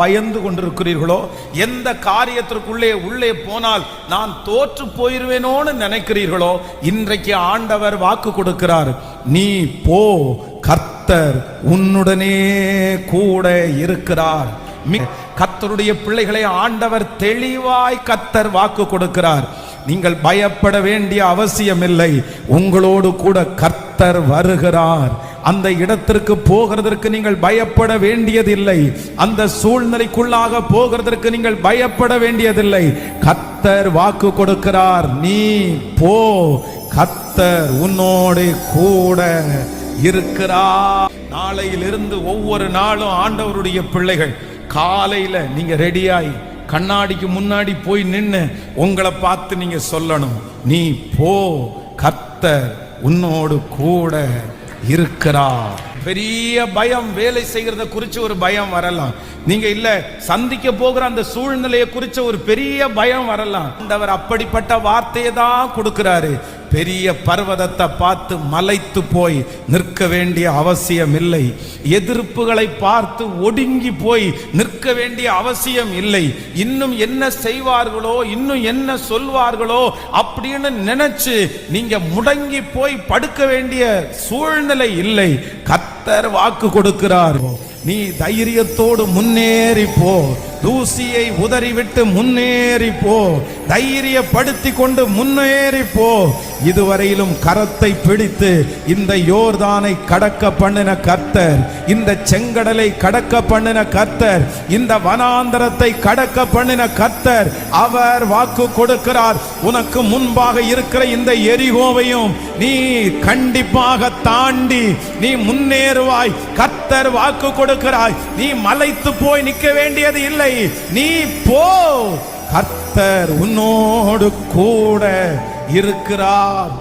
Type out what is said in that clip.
பயந்து கொண்டிருக்கிறீர்களோ, எந்த காரியத்திற்குள்ளே உள்ளே போனால் நான் தோற்று போயிருவேனோன்னு நினைக்கிறீர்களோ, இன்றைக்கு ஆண்டவர் வாக்கு கொடுக்கிறார். நீ போ, கர்த்தர் உன்னுடனே கூட இருக்கிறார். கர்த்தருடைய பிள்ளைகளை ஆண்டவர் தெளிவாய் கர்த்தர் வாக்கு கொடுக்கிறார். நீங்கள் பயப்பட வேண்டிய அவசியமில்லை. உங்களோடு கூட கர்த்தர் வருகிறார். அந்த இடத்திற்கு போகிறதற்கு நீங்கள் பயப்பட வேண்டியதில்லை. அந்த சூழ்நிலைக்குள்ளாக போகிறதற்கு நீங்கள் பயப்பட வேண்டியதில்லை. கர்த்தர் வாக்கு கொடுக்கிறார். நீ போ, கர்த்தர் உன்னோடு கூட இருக்கிறார். நாளையிலிருந்து ஒவ்வொரு நாளும் ஆண்டவருடைய பிள்ளைகள் காலையில நீங்க ரெடியாய் கண்ணாடிக்கு முன்னாடி போய் நின்று உங்களை பார்த்து நீங்க சொல்லணும், நீ போ, கர்த்தர் உன்னோடு கூட இருக்கிறார். பெரிய பயம், வேலை செய்கிறத குறிச்சு ஒரு பயம் வரலாம். நீங்க இல்ல சந்திக்க போகிற அந்த சூழ்நிலையை குறிச்ச ஒரு பெரிய பயம் வரலாம். ஆண்டவர் அப்படிப்பட்ட வார்த்தையை தான் கொடுக்கிறாரு. பெரிய பர்வதத்தை பார்த்து மலைத்து போய் நிற்க வேண்டிய அவசியம் இல்லை. எதிர்ப்புகளை பார்த்து ஒடுங்கி போய் நிற்க வேண்டிய அவசியம் இல்லை. இன்னும் என்ன செய்வார்களோ, இன்னும் என்ன சொல்வார்களோ அப்படின்னு நினைச்சு நீங்க முடங்கி போய் படுக்க வேண்டிய சூழ்நிலை இல்லை. கர்த்தர் வாக்கு கொடுக்கிறார். நீ தைரியத்தோடு முன்னேறி போ, தூசியை உதறிவிட்டு முன்னேறி போ, தைரியப்படுத்தி கொண்டு முன்னேறி போ. இதுவரையிலும் கரத்தை பிடித்து இந்த யோர்தானை கடக்க பண்ணின கர்த்தர், இந்த செங்கடலை கடக்க பண்ணின கர்த்தர், இந்த வனாந்தரத்தை கடக்க பண்ணின கர்த்தர், அவர் வாக்கு கொடுக்கிறார். உனக்கு முன்பாக இருக்கிற இந்த எரிகோவையும் நீ கண்டிப்பாக தாண்டி நீ முன்னேறுவாய். கர்த்தர் வாக்கு கொடுக்கிறாய். நீ மலைத்து போய் நிற்க வேண்டியது இல்லை. நீ போ, கர்த்தர் உன்னோடு கூட இருக்கிறார்.